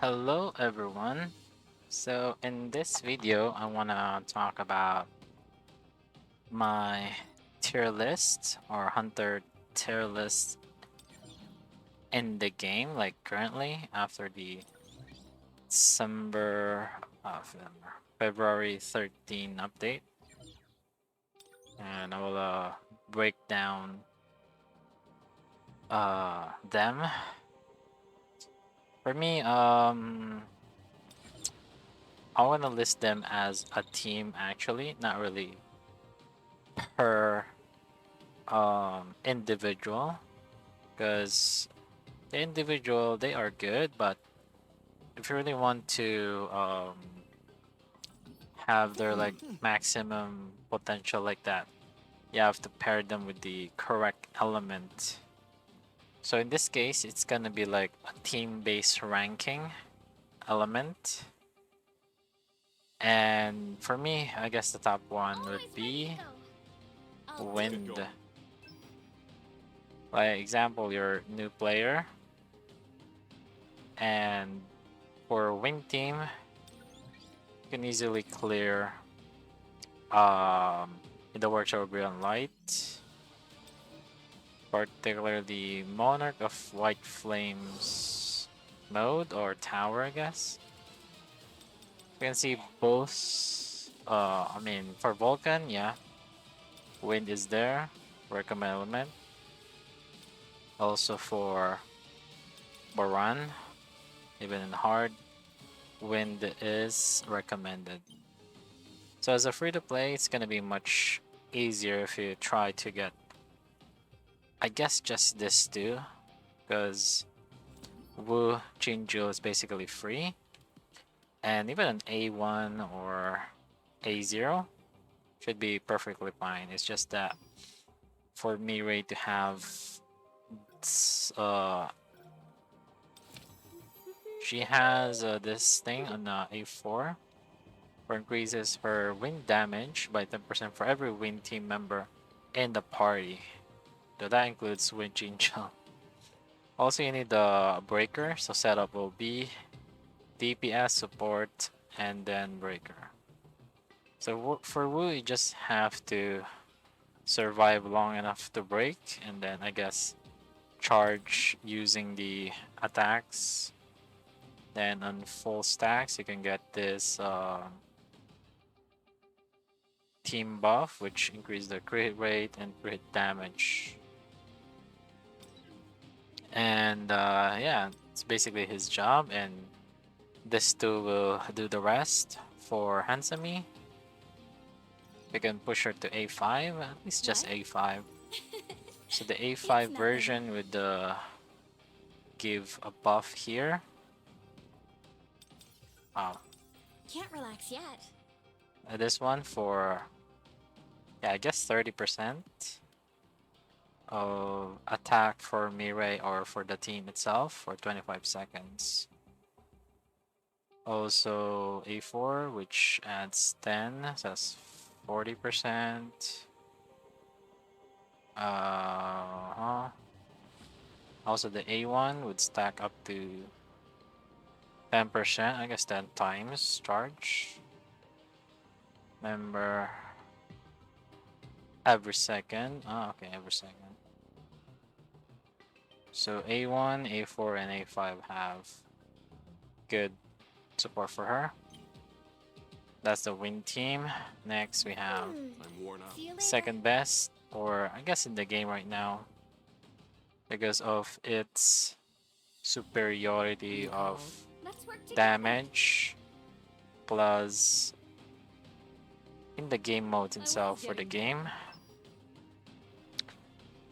Hello everyone. So in this video, I want to talk about my tier list or hunter tier list in the game, like currently after the December, February 13 update. And I will break down them. For me, I want to list them as a team actually, not really per individual, because the individual they are good, but if you really want to have their like maximum potential like that, you have to pair them with the correct element. So in this case, it's gonna be like a team-based ranking element. And for me, I guess the top one would be wind. Like example, you're new player, and for wind team, you can easily clear in the workshop Brilliant Light, particularly Monarch of White Flames mode or tower, I guess. You can see both. I mean, for Vulcan, yeah, wind is there, recommend element. Also for Baran, even in hard, wind is recommended. So as a free to play, it's gonna be much easier if you try to get, I guess, just this two, because Wu Jinju is basically free, and even an A1 or A0 should be perfectly fine. It's just that for Mirai to have, uh, she has this thing on A4, where increases her wind damage by 10% for every wind team member in the party. So that includes Wind Jinju. Also, you need the breaker, so setup will be DPS support and then breaker. So for Wu, you just have to survive long enough to break, and then I guess charge using the attacks. Then on full stacks, you can get this team buff, which increases the crit rate and crit damage. And yeah, it's basically his job, and this two will do the rest. For Hansami, we can push her to A5, at least just What? A5. So the It's A5 nothing. version would give a buff here. Wow. Can't relax yet. This one for, yeah, I guess 30% of attack for Mirai or for the team itself for 25 seconds. Also A4, which adds 10, so that's 40%. Also the A1 would stack up to 10%, I guess 10 times charge. Remember, every second. Okay, every second. So A1, A4, and A5 have good support for her. That's the win team. Next, we have I'm worn out. See you later. second best, or I guess in the game right now, because of its superiority of Let's work together. damage plus in the game modes itself for the game,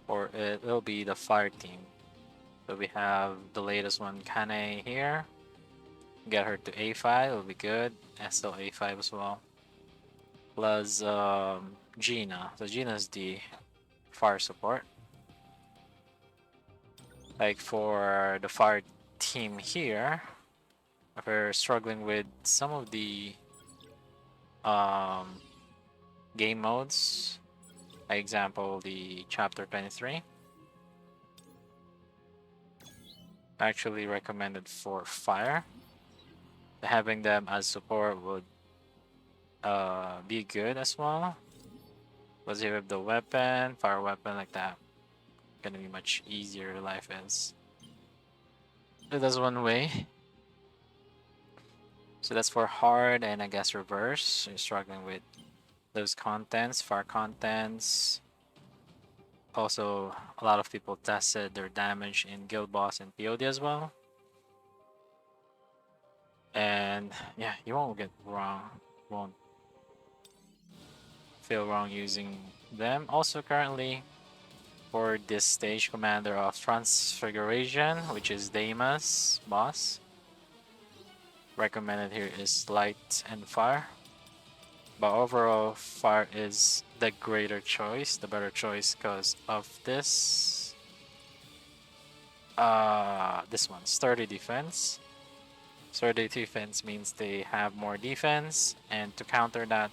or it will be the fire team. So we have the latest one, Kane here. Get her to A5, it'll be good. Estel A5 as well. Plus Gina. So Gina's the fire support. Like for the fire team here, if we're struggling with some of the um, game modes, like example the chapter 23, actually recommended for fire. Having them as support would be good as well. Because you have the weapon, fire weapon like that, gonna be much easier life is. So that's one way. So that's for hard and I guess reverse. So you're struggling with those contents, fire contents. Also, a lot of people tested their damage in Guild Boss and POD as well. And yeah, you won't get wrong. Won't feel wrong using them. Also, currently for this stage commander of Transfiguration, which is Damas boss. Recommended here is light and fire. But overall, fire is the greater choice, the better choice because of this one, sturdy defense. Sturdy defense means they have more defense, and to counter that,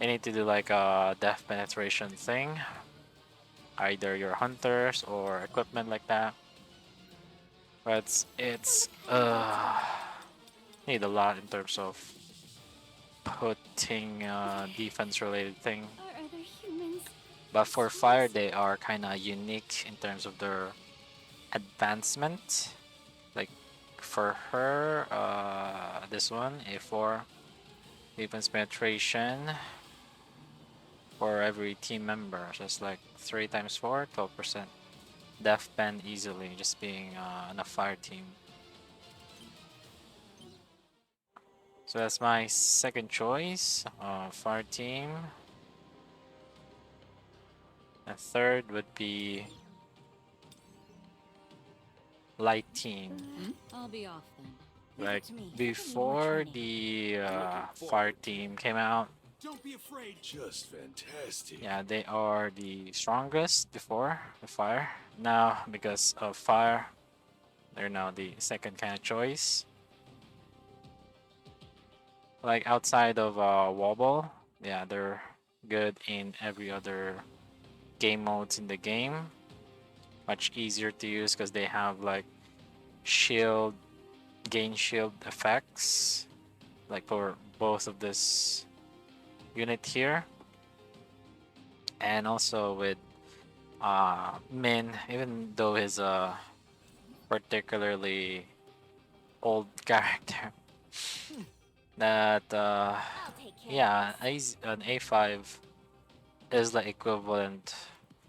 you need to do like a death penetration thing. Either your hunters or equipment like that. But it's need a lot in terms of putting defense related thing. Are other humans? But for fire, they are kind of unique in terms of their advancement. Like for her, this one, A4, defense penetration for every team member. So it's like 3 times 4, 12%. Death pen easily, just being on a fire team. So that's my second choice, fire team. And third would be light team. I'll be off then. Like before the fire team came out, Don't be afraid. Just fantastic. yeah, they are the strongest before the fire. Now, because of fire, they're now the second kind of choice. Like outside of Wobble, yeah, they're good in every other game modes in the game. Much easier to use because they have like shield, gain shield effects, like for both of this unit here. And also with Min, even though he's a particularly old character, that I'll take care yeah, of this. an A5 is the equivalent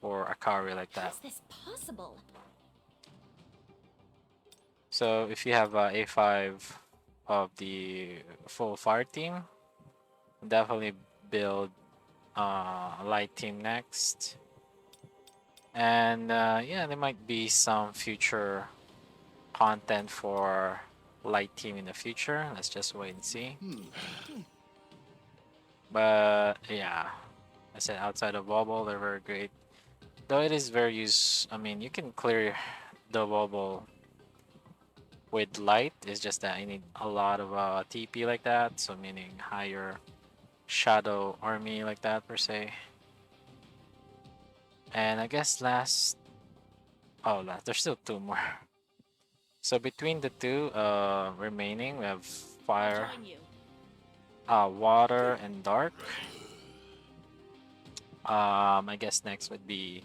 for Akari like How that. is this possible? So if you have A5 of the full fire team, definitely build light team next. And yeah, there might be some future content for light team in the future. Let's just wait and see. But yeah, I said outside of Wobble, they're very great. Though it is very I mean, you can clear the Wobble with light. It's just that you need a lot of TP like that. So meaning higher shadow army like that per se. And I guess last, there's still 2 more. So between the 2 remaining, we have fire, Join you. water, and dark. I guess next would be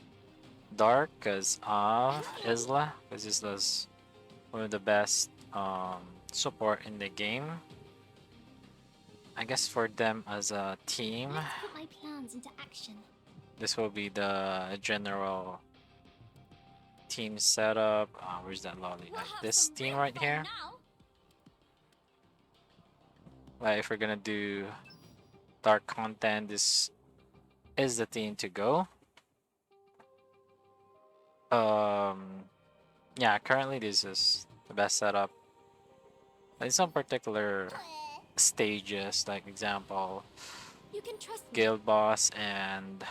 dark because of Isla, because Isla's one of the best support in the game. I guess for them as a team, Let's put my plans into action. this will be the general team setup. Where's that lolly? We'll Like have this some team real right fun here. now. Like if we're gonna do dark content, this is the team to go. Yeah, currently this is the best setup. In some particular stages, like example, You can trust me. Guild Boss and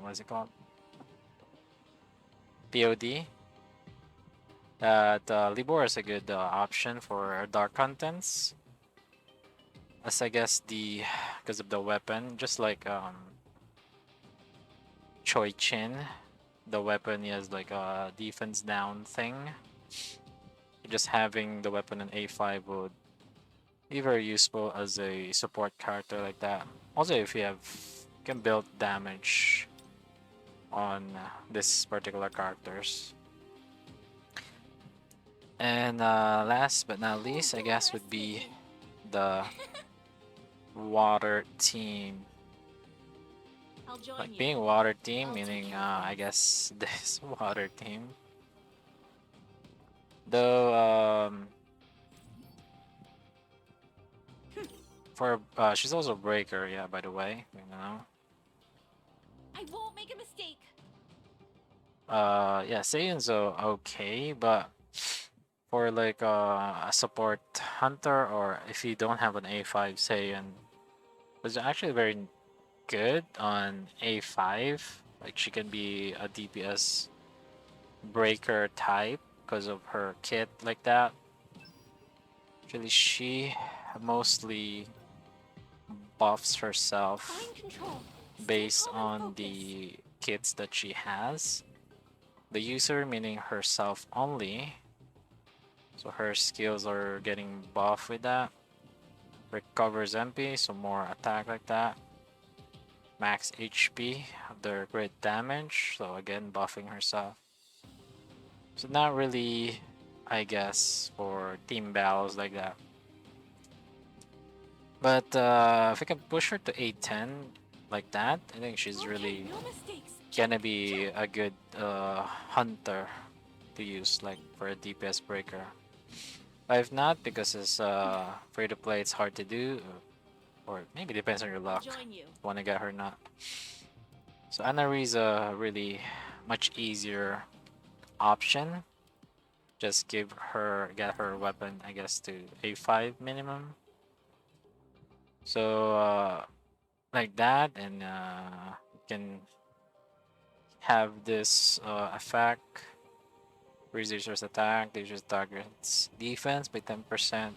what is it called? POD. That Libor is a good option for dark contents. As I guess because of the weapon, just like Choi Chin, the weapon is like a defense down thing. Just having the weapon in A5 would be very useful as a support character like that. Also, if you can build damage on this particular characters. And last but not least, I guess would be the water team. I'll join Like you. being water team, I'll take meaning care of I things. guess this water team. Though for she's also breaker, yeah. By the way, you know. I won't make a mistake. Yeah, Saiyan's okay, but for like a support hunter or if you don't have an A5 Saiyan, was actually very good on A5. Like she can be a DPS breaker type because of her kit like that. Actually, she mostly buffs herself Find control. Stay based calm and on focus. the kits that she has. The user, meaning herself only. So her skills are getting buffed with that. Recovers MP, so more attack like that. Max HP, their great damage, so again buffing herself. So not really, I guess, for team battles like that. But if we can push her to 810 like that, I think she's Okay, really no mistakes. gonna be a good hunter to use like for a DPS breaker. But if not, because it's free to play, it's hard to do, or maybe depends on your I'll luck. join you. Want to get her or not. So Anari's a really much easier option. Just get her weapon, I guess, to A5 minimum. So like that, and you can have this effect. Reduces attack, reduces target's defense by 10%.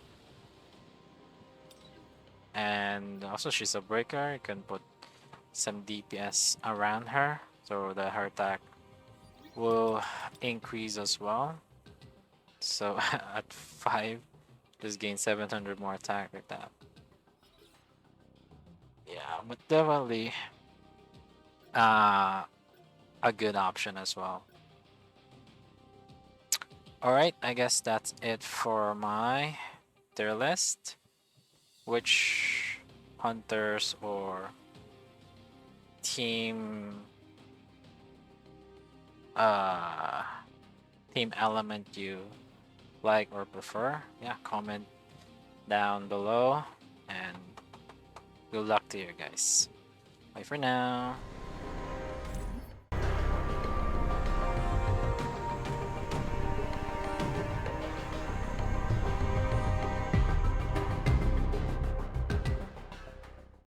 And also she's a breaker, you can put some DPS around her so that her attack will increase as well. So at 5, just gain 700 more attack like that. Yeah, but definitely uh, a good option as well. Alright, I guess that's it for my tier list. Which hunters or team uh team element you like or prefer? Yeah, comment down below and good luck to you guys. Bye for now.